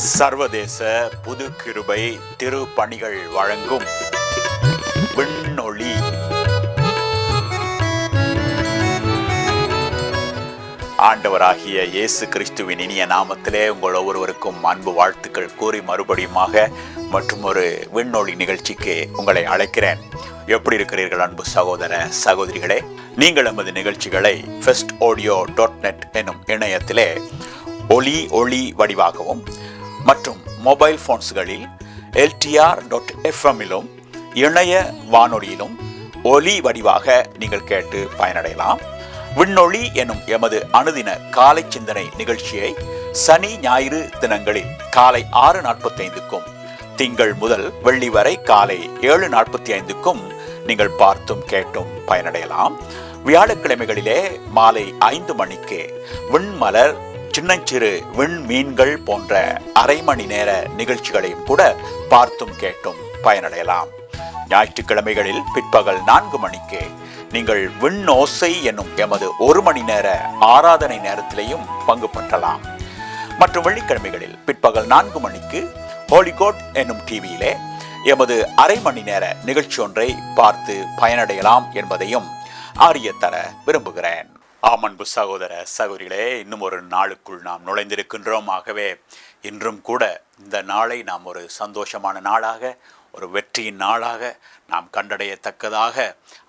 சர்வதேச புது கிருபை திருப்பணிகள் வழங்கும் விண்ணொளி. ஆண்டவராகிய இயேசு கிறிஸ்துவின் இனிய நாமத்திலே உங்கள் ஒவ்வொருவருக்கும் அன்பு வாழ்த்துக்கள் கூறி மறுபடியுமாக மற்றும் ஒரு விண்ணொளி நிகழ்ச்சிக்கு உங்களை அழைக்கிறேன். எப்படி இருக்கிறீர்கள் அன்பு சகோதர சகோதரிகளே? நீங்கள் நமது நிகழ்ச்சிகளை festaudio.net எனும் இணையத்திலே ஒளி வடிவாகவும் மற்றும் மொபைல் போன்ஸ்களில் LTR.FM இணைய வானொலியிலும் ஒலி வடிவாக நீங்கள் கேட்டு பயனடையலாம். விண்ணொளி எனும் எமது அனுதின காலை சிந்தனை நிகழ்ச்சியை சனி ஞாயிறு தினங்களில் காலை 6:45க்கும் திங்கள் முதல் வெள்ளி வரை காலை 7:45க்கும் நீங்கள் பார்த்தும் கேட்டும் பயனடையலாம். வியாழக்கிழமைகளிலே மாலை 5 மணிக்கு விண்மலர், சின்னஞ்சிறு விண்மீன்கள் போன்ற அரை மணி நேர நிகழ்ச்சிகளையும் கூட பார்த்தும் கேட்டும் பயனடையலாம். ஞாயிற்றுக்கிழமைகளில் பிற்பகல் 4 மணிக்கு நீங்கள் விண்ணோசை என்னும் எமது 1 மணி நேர ஆராதனை நேரத்திலேயும் பங்கு பற்றலாம். மற்றும் வெள்ளிக்கிழமைகளில் பிற்பகல் 4 மணிக்கு ஹோலிகோட் என்னும் டிவியிலே எமது அரை மணி நேர நிகழ்ச்சி ஒன்றை பார்த்து பயனடையலாம் என்பதையும் அறியத்தர விரும்புகிறேன். அன்பு சகோதர சகோதரிகளே, இன்னும் ஒரு நாளுக்குள் நாம் நுழைந்திருக்கின்றோம். ஆகவே இன்றும் கூட இந்த நாளை நாம் ஒரு சந்தோஷமான நாளாக, ஒரு வெற்றியின் நாளாக நாம் கண்டடையத்தக்கதாக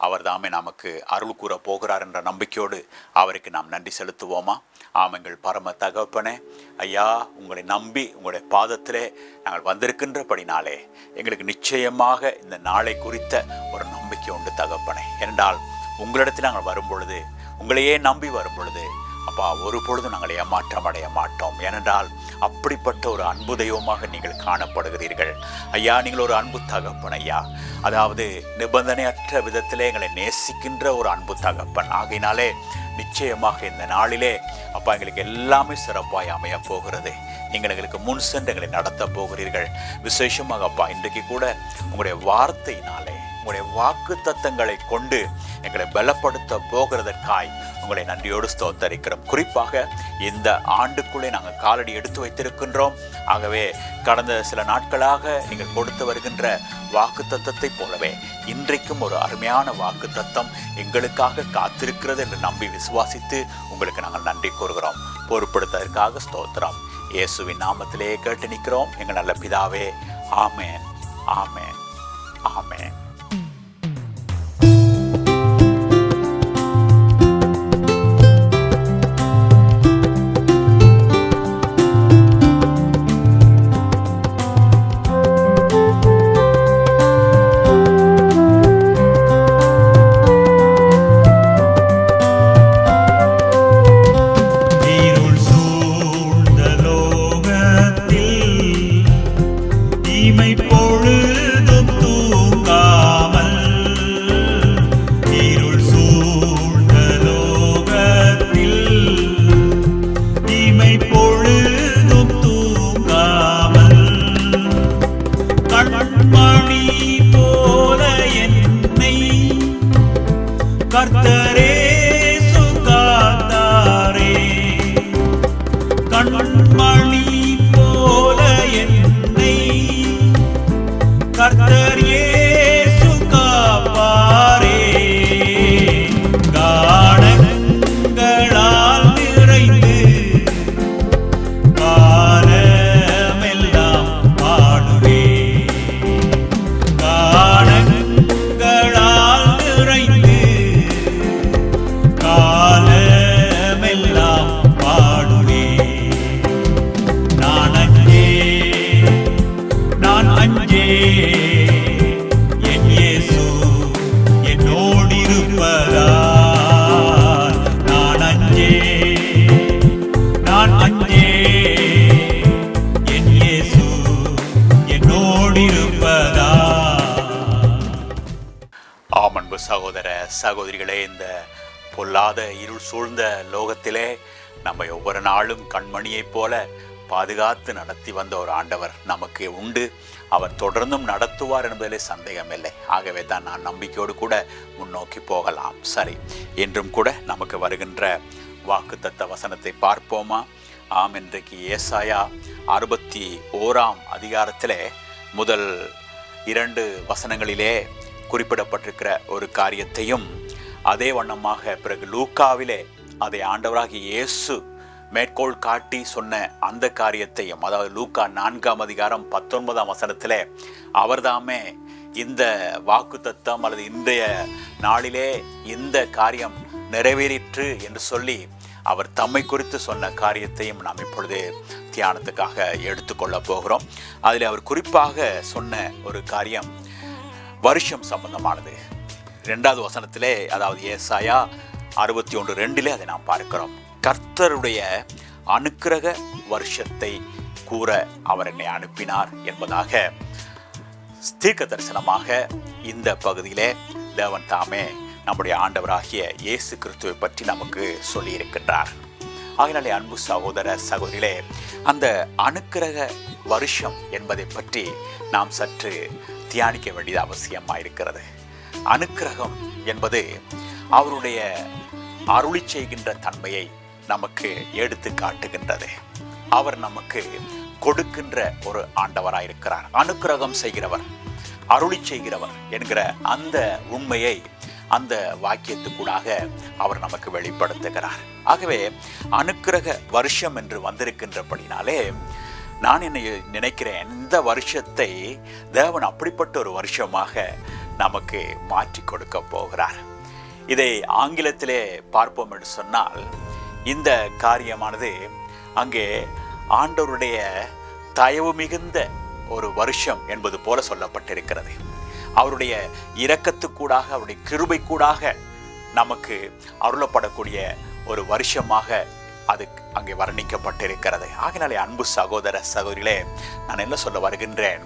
அவர் தாமே நமக்கு அருள் கூற போகிறார் என்ற நம்பிக்கையோடு அவருக்கு நாம் நன்றி செலுத்துவோமா? எங்கள் பரம தகப்பனே, ஐயா, உங்களை நம்பி உங்களுடைய பாதத்திலே நாங்கள் வந்திருக்கின்றபடினாலே எங்களுக்கு நிச்சயமாக இந்த நாளை குறித்த ஒரு நம்பிக்கை உண்டு தகப்பனே. ஏனென்றால் உங்களிடத்தில் நாங்கள் வரும் பொழுது, உங்களையே நம்பி வரும் பொழுது அப்பா, ஒரு பொழுதும் நாங்கள் ஏமாற்றம் அடைய மாட்டோம். ஏனென்றால் அப்படிப்பட்ட ஒரு அன்பு தெய்வமாக நீங்கள் காணப்படுகிறீர்கள் ஐயா. நீங்கள் ஒரு அன்பு தகப்பன் ஐயா. அதாவது நிபந்தனையற்ற விதத்திலே எங்களை நேசிக்கின்ற ஒரு அன்பு தகப்பன். ஆகையினாலே நிச்சயமாக இந்த நாளிலே அப்பா எங்களுக்கு எல்லாமே சிறப்பாய் அமைய போகிறது. நீங்கள் எங்களுக்கு முன் சென்று எங்களை நடத்த போகிறீர்கள். விசேஷமாக அப்பா இன்றைக்கு கூட உங்களுடைய வார்த்தையினாலே, உங்களுடைய வாக்கு தத்தங்களை கொண்டு எங்களை பலப்படுத்த போகிறதற்காய் உங்களை நன்றியோடு ஸ்தோத்தரிக்கிறோம். குறிப்பாக இந்த ஆண்டுக்குள்ளே நாங்கள் காலடி எடுத்து வைத்திருக்கின்றோம். ஆகவே கடந்த சில நாட்களாக நீங்கள் கொடுத்து வருகின்ற வாக்கு தத்தத்தை போலவே இன்றைக்கும் ஒரு அருமையான வாக்கு தத்தம் எங்களுக்காக காத்திருக்கிறது என்று நம்பி விசுவாசித்து உங்களுக்கு நாங்கள் நன்றி கூறுகிறோம். பொறுப்படுத்ததற்காக ஸ்தோத்திரம். இயேசுவின் நாமத்திலே கேட்டு நிற்கிறோம் எங்கள் நல்ல பிதாவே. ஆமேன், ஆமேன், ஆமேன். சகோதர சகோதரிகளே, இந்த பொல்லாத இருள் சூழ்ந்த லோகத்திலே நம்ம ஒவ்வொரு நாளும் கண்மணியைப் போல பாதுகாத்து நடத்தி வந்த ஒரு ஆண்டவர் நமக்கு உண்டு. அவர் தொடர்ந்தும் நடத்துவார் என்பதிலே சந்தேகமில்லை. ஆகவே தான் நான் நம்பிக்கையோடு கூட முன்னோக்கி போகலாம். சரி, இன்றும் கூட நமக்கு வருகின்ற வாக்குத்தத்த வசனத்தை பார்ப்போமா? ஆம், இன்றைக்கு ஏசாயா 61 அதிகாரத்திலே முதல் 2 வசனங்களிலே குறிப்பிடப்பட்டிருக்கிற ஒரு காரியத்தையும் அதே வண்ணமாக பிறகு லூக்காவிலே அதை ஆண்டவராகிய இயேசு மேற்கோள் காட்டி சொன்ன அந்த காரியத்தையும், அதாவது லூக்கா 4 அதிகாரம் 19 வசனத்திலே அவர்தாமே இந்த வாக்குத்தத்தம் அல்லது இன்றைய நாளிலே இந்த காரியம் நிறைவேறிற்று என்று சொல்லி அவர் தம்மை குறித்து சொன்ன காரியத்தையும் நாம் இப்பொழுது தியானத்துக்காக எடுத்துக்கொள்ள போகிறோம். அதில் அவர் குறிப்பாக சொன்ன ஒரு காரியம் வருஷம் சம்பந்தமானது. 2வது வசனத்திலே, அதாவது ஏசாயா 61:2 அதை நாம் பார்க்கிறோம். கர்த்தருடைய அனுக்கிரக வருஷத்தை கூற அவர் என்னை அனுப்பினார் என்பதாக தீர்க்க தரிசனமாக இந்த பகுதியிலே தேவன் தாமே நம்முடைய ஆண்டவராகிய இயேசு கிறிஸ்துவை பற்றி நமக்கு சொல்லி இருக்கின்றார். ஆகினாலே அன்பு சகோதர சகோதரிகளே, அந்த அனுக்கிரக வருஷம் என்பதை பற்றி நாம் சற்று தியானிக்க வேண்டியது அவசியமாயிருக்கிறது. அனுக்கிரகம் என்பது அவருடைய அருளி செய்கின்ற தன்மையை நமக்கு எடுத்து காட்டுகின்றது. அவர் நமக்கு கொடுக்கின்ற ஒரு ஆண்டவராயிருக்கிறார். அனுக்கிரகம் செய்கிறவர், அருளி செய்கிறவர் என்கிற அந்த உண்மையை அந்த வாக்கியத்துக்கூடாக அவர் நமக்கு வெளிப்படுத்துகிறார். ஆகவே அனுக்கிரக வருஷம் என்று வந்திருக்கின்றபடினாலே நான் என்ன நினைக்கிறேன், இந்த வருஷத்தை தேவன் அப்படிப்பட்ட ஒரு வருஷமாக நமக்கு மாற்றி கொடுக்க போகிறார். இதை ஆங்கிலத்திலே பார்ப்போம் என்று சொன்னால், இந்த காரியமானது அங்கே ஆண்டவருடைய தயவு மிகுந்த ஒரு வருஷம் என்பது போல சொல்லப்பட்டிருக்கிறது. அவருடைய இரக்கத்துக்கூடாக, அவருடைய கிருபைக்கூடாக நமக்கு அருளப்படக்கூடிய ஒரு வருஷமாக அது அங்கே வர்ணிக்கப்பட்டிருக்கிறது. ஆகினாலே அன்பு சகோதர சகோதரிகளே, நான் என்ன சொல்ல வருகின்றேன்,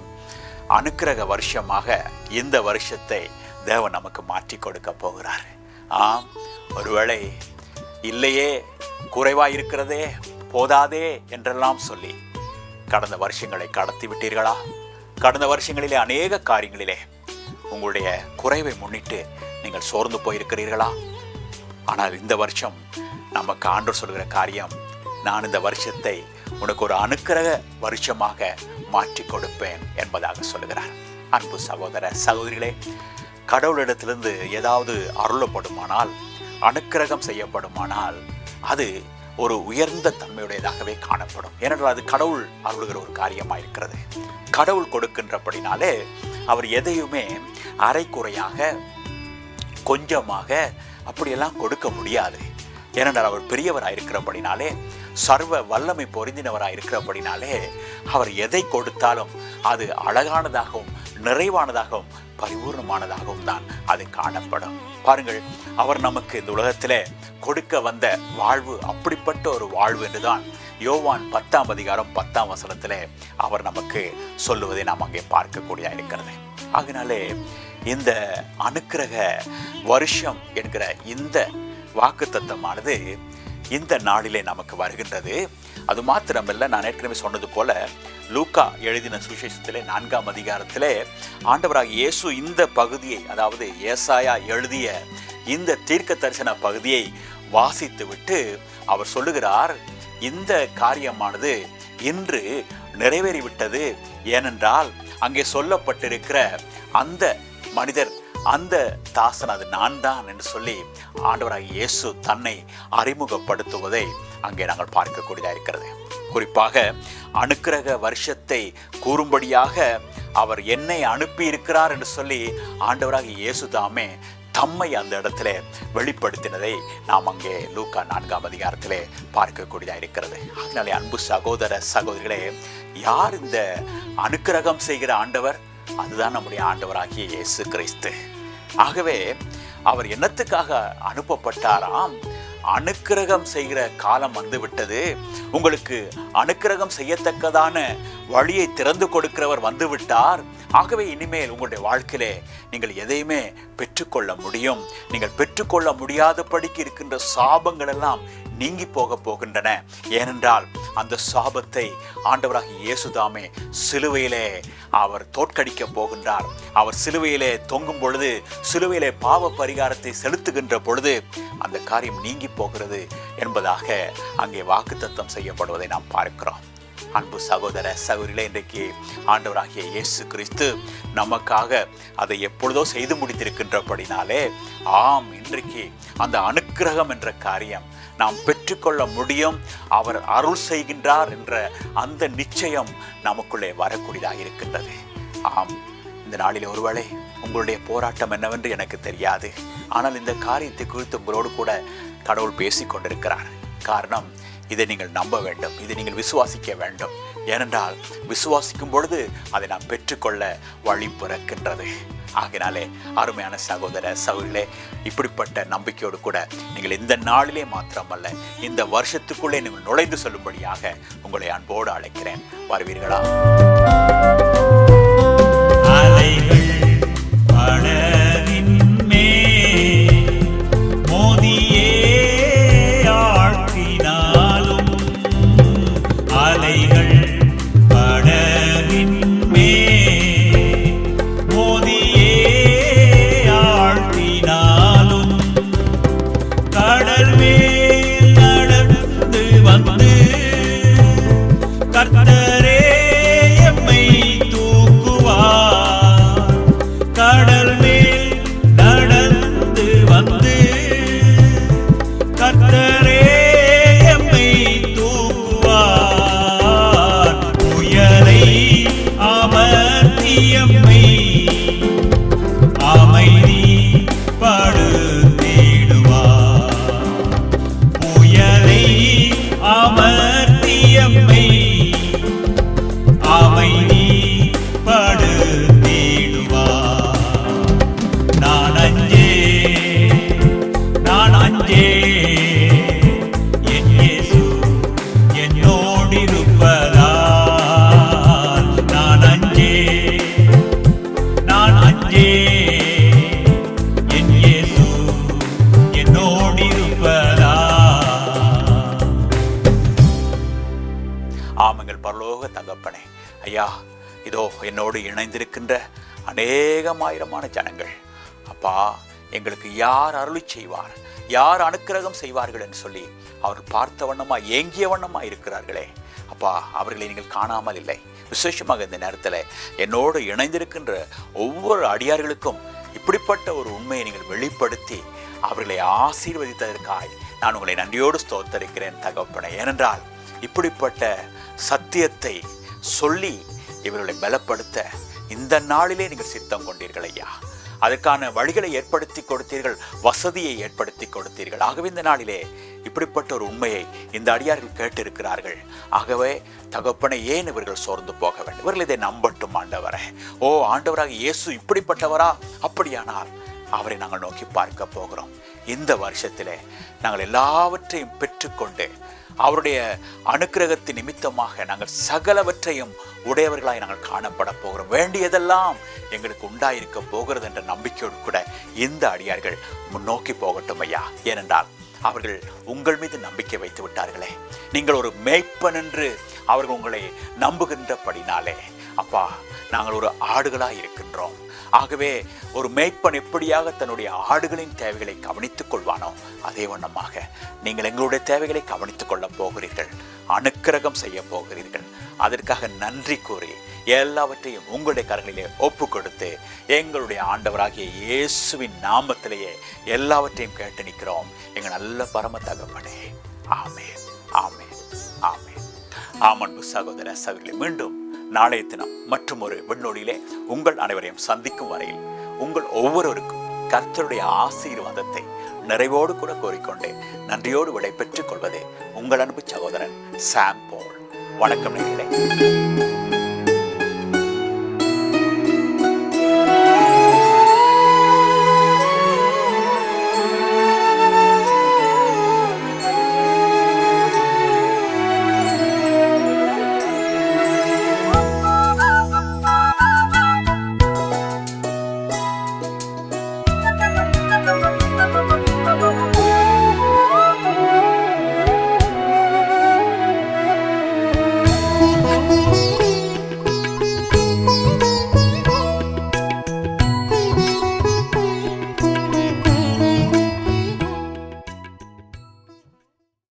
அனுக்கிரக வருஷமாக இந்த வருஷத்தை தேவன் நமக்கு மாற்றி கொடுக்க போகிறார். ஆம், ஒருவேளை இல்லையே, குறைவாக இருக்கிறதே, போதாதே என்றெல்லாம் சொல்லி கடந்த வருஷங்களை கடத்தி விட்டீர்களா? கடந்த வருஷங்களிலே அநேக காரியங்களிலே உங்களுடைய குறைவை முன்னிட்டு நீங்கள் சோர்ந்து போயிருக்கிறீர்களா? ஆனால் இந்த வருஷம் நமக்கு ஆண்டவர் சொல்கிற காரியம், நான் இந்த வருஷத்தை உனக்கு ஒரு அனுக்கிரக வருஷமாக மாற்றி கொடுப்பேன் என்பதாக சொல்லுகிறார். அன்பு சகோதர சகோதரிகளே, கடவுளிடத்திலிருந்து ஏதாவது அருளப்படுமானால், அனுக்கிரகம் செய்யப்படுமானால் அது ஒரு உயர்ந்த தன்மையுடையதாகவே காணப்படும். ஏனென்றால் அது கடவுள் அருளுகிற ஒரு காரியமாக இருக்கிறது. கடவுள் கொடுக்கின்றபடினாலே அவர் எதையுமே அரைக்குறையாக, கொஞ்சமாக அப்படியெல்லாம் கொடுக்க முடியாது. ஏனென்றால் அவர் பெரியவராயிருக்கிறபடினாலே, சர்வ வல்லமை பொருந்தினவராயிருக்கிறபடினாலே அவர் எதை கொடுத்தாலும் அது அழகானதாகவும் நிறைவானதாகவும் பரிபூர்ணமானதாகவும் தான் அது காணப்படும். பாருங்கள், அவர் நமக்கு இந்த உலகத்திலே கொடுக்க வந்த வாழ்வு அப்படிப்பட்ட ஒரு வாழ்வு என்றுதான் யோவான் 10 அதிகாரம் 10 வசனத்திலே அவர் நமக்கு சொல்லுவதை நாம் அங்கே பார்க்கக்கூடியதாக இருக்கிறது. ஆகினாலே இந்த அனுக்கிரக வருஷம் என்கிற இந்த வாக்குத்தத்தமானது இந்த நாளிலே நமக்கு வருகின்றது. அது மாத்திரமல்ல, நான் ஏற்கனவே சொன்னது போல லூக்கா எழுதின சுவிசேஷத்திலே 4 அதிகாரத்திலே ஆண்டவராகிய இயேசு இந்த பகுதியை, அதாவது ஏசாயா எழுதிய இந்த தீர்க்க தரிசன பகுதியை வாசித்து விட்டு அவர் சொல்லுகிறார், இந்த காரியமானது இன்று நிறைவேறிவிட்டது. ஏனென்றால் அங்கே சொல்லப்பட்டிருக்கிற அந்த மனிதர், அந்த தாசன் அது நான் தான் என்று சொல்லி ஆண்டவராகிய இயேசு தன்னை அறிமுகப்படுத்துவதை அங்கே நாங்கள் பார்க்கக்கூடியதாக இருக்கிறது. குறிப்பாக அனுக்கிரக வருஷத்தை கூறும்படியாக அவர் என்னை அனுப்பி இருக்கிறார் என்று சொல்லி ஆண்டவராகிய இயேசு தாமே தம்மை அந்த இடத்துல வெளிப்படுத்தினதை நாம் அங்கே லூக்கா 4 அதிகாரத்திலே பார்க்கக்கூடியதாக இருக்கிறது. அதனாலே அன்பு சகோதர சகோதரிகளே, யார் இந்த அனுக்கிரகம் செய்கிற ஆண்டவர்? அதுதான் நம்முடைய ஆண்டவராகிய இயேசு கிறிஸ்து. ஆகவே அவர் என்னத்துக்காக அனுப்பப்பட்டாராம்? அனுக்கிரகம் செய்கிற காலம் வந்து விட்டது, உங்களுக்கு அனுக்கிரகம் செய்யத்தக்கதான வழியை திறந்து கொடுக்கிறவர் வந்து விட்டார். ஆகவே இனிமேல் உங்களுடைய வாழ்க்கையிலே நீங்கள் எதையுமே பெற்றுக்கொள்ள முடியும். நீங்கள் பெற்றுக்கொள்ள முடியாதபடிக்கு இருக்கின்ற சாபங்கள் எல்லாம் நீங்கி போக போகின்றன. ஏனென்றால் அந்த சாபத்தை ஆண்டவராகிய இயேசுதாமே சிலுவையிலே அவர் தோற்கடிக்க போகின்றார். அவர் சிலுவையிலே தொங்கும் பொழுது, சிலுவையிலே பாவ பரிகாரத்தை செலுத்துகின்ற பொழுது அந்த காரியம் நீங்கி போகிறது என்பதாக அங்கே வாக்குத்தத்தம் செய்யப்படுவதை நாம் பார்க்கிறோம். அன்பு சகோதர சகோதரிகளே, இன்றைக்கு ஆண்டவராகிய இயேசு கிறிஸ்து நமக்காக அதை எப்பொழுதோ செய்து முடித்திருக்கின்றபடினாலே, ஆம், இன்றைக்கு அந்த அனுக்கிரகம் என்ற காரியம் நாம் பெற்றுக்கொள்ள முடியும். அவர் அருள் செய்கின்றார் என்ற அந்த நிச்சயம் நமக்குள்ளே வரக்கூடியதாக இருக்கின்றது. ஆம், இந்த நாளில் ஒருவேளை உங்களுடைய போராட்டம் என்னவென்று எனக்கு தெரியாது. ஆனால் இந்த காரியத்தை குறித்து உங்களோடு கூட கடவுள் பேசி கொண்டிருக்கிறார். காரணம், இதை நீங்கள் நம்ப வேண்டும், இதை நீங்கள் விசுவாசிக்க வேண்டும். ஏனென்றால் விசுவாசிக்கும் பொழுது அதை நாம் பெற்றுக்கொள்ள வழி பிறக்கின்றது. ஆகினாலே அருமையான சகோதர சகோதரிகளே, இப்படிப்பட்ட நம்பிக்கையோடு கூட நீங்கள் இந்த நாளிலே மாத்திரமல்ல, இந்த வருஷத்துக்குள்ளே நீங்கள் நுழைந்து செல்லும்படியாக உங்களை அன்போடு அழைக்கிறேன். வருவீர்களா? ஆமங்கள் பரலோக தகப்பனே, ஐயா, இதோ என்னோடு இணைந்திருக்கின்ற அநேகமாயிரமான ஜனங்கள், அப்பா, எங்களுக்கு யார் அருளி செய்வார், யார் அனுக்கிரகம் செய்வார்கள் என்று சொல்லி அவர்கள் பார்த்த வண்ணமா ஏங்கிய வண்ணமா இருக்கிறார்களே அப்பா, அவர்களை நீங்கள் காணாமல் இல்லை. விசேஷமாக இந்த நேரத்தில் என்னோடு இணைந்திருக்கின்ற ஒவ்வொரு அடியார்களுக்கும் இப்படிப்பட்ட ஒரு உண்மையை நீங்கள் வெளிப்படுத்தி அவர்களை ஆசீர்வதித்ததற்காய் நான் உங்களை நன்றியோடு ஸ்தோத்தரிக்கிறேன் தகப்பனே. ஏனென்றால் இப்படிப்பட்ட சத்தியத்தை சொல்லி இவர்களை பலப்படுத்த இந்த நாளிலே நீங்கள் சித்தம் கொண்டீர்கள் ஐயா. அதற்கான வழிகளை ஏற்படுத்தி கொடுத்தீர்கள், வசதியை ஏற்படுத்தி கொடுத்தீர்கள். ஆகவே இந்த நாளிலே இப்படிப்பட்ட ஒரு உண்மையை இந்த அடியார்கள் கேட்டிருக்கிறார்கள். ஆகவே தகப்பனை, ஏன் இவர்கள் சோர்ந்து போக வேண்டும்? இவர்கள் இதை நம்பட்டும் ஆண்டவரே. ஓ ஆண்டவராக இயேசு இப்படிப்பட்டவரா? அப்படியானால் அவரை நாங்கள் நோக்கி பார்க்க போகிறோம். இந்த வருஷத்திலே நாங்கள் எல்லாவற்றையும் பெற்றுக்கொண்டு அவருடைய அனுக்கிரகத்தின் நிமித்தமாக நாங்கள் சகலவற்றையும் உடையவர்களாய் நாங்கள் காணப்பட போகிறோம். வேண்டியதெல்லாம் எங்களுக்கு உண்டாயிருக்க போகிறது என்ற நம்பிக்கையோடு கூட இந்த அடியார்கள் முன்னோக்கி போகட்டும் ஐயா. ஏனென்றால் அவர்கள் உங்கள் மீது நம்பிக்கை வைத்து விட்டார்களே. நீங்கள் ஒரு மேய்ப்பன் என்று அவர்கள் உங்களை நம்புகின்றபடினாலே அப்பா, நாங்கள் ஒரு ஆடுகளாய் இருக்கின்றோம். ஆகவே ஒரு மேய்ப்பன் எப்படியாக தன்னுடைய ஆடுகளின் தேவைகளை கவனித்துக் கொள்வானோ அதே வண்ணமாக நீங்கள் எங்களுடைய தேவைகளை கவனித்துக் கொள்ள போகிறீர்கள், அனுக்கிரகம் செய்ய போகிறீர்கள். அதற்காக நன்றி கூறி எல்லாவற்றையும் உங்களுடைய கரங்களிலே ஒப்பு கொடுத்து எங்களுடைய ஆண்டவராகிய இயேசுவின் நாமத்திலேயே எல்லாவற்றையும் கேட்டு நிற்கிறோம் எங்கள் நல்ல பரம தகப்பனே. ஆமென், ஆமென், ஆமென். ஆமன்பு சகோதர சகோதரிகளே, மீண்டும் நாளைய தினம் மற்றும் ஒரு விண்ணொலியிலே உங்கள் அனைவரையும் சந்திக்கும் வரையில் உங்கள் ஒவ்வொருவருக்கும் கர்த்தருடைய ஆசீர்வாதத்தை நிறைவோடு கூட கோரிக்கொண்டே நன்றியோடு விடை பெற்றுக் கொள்வதே உங்கள் அன்பு சகோதரன் சாம் பால். வணக்கம் நேயர்களே.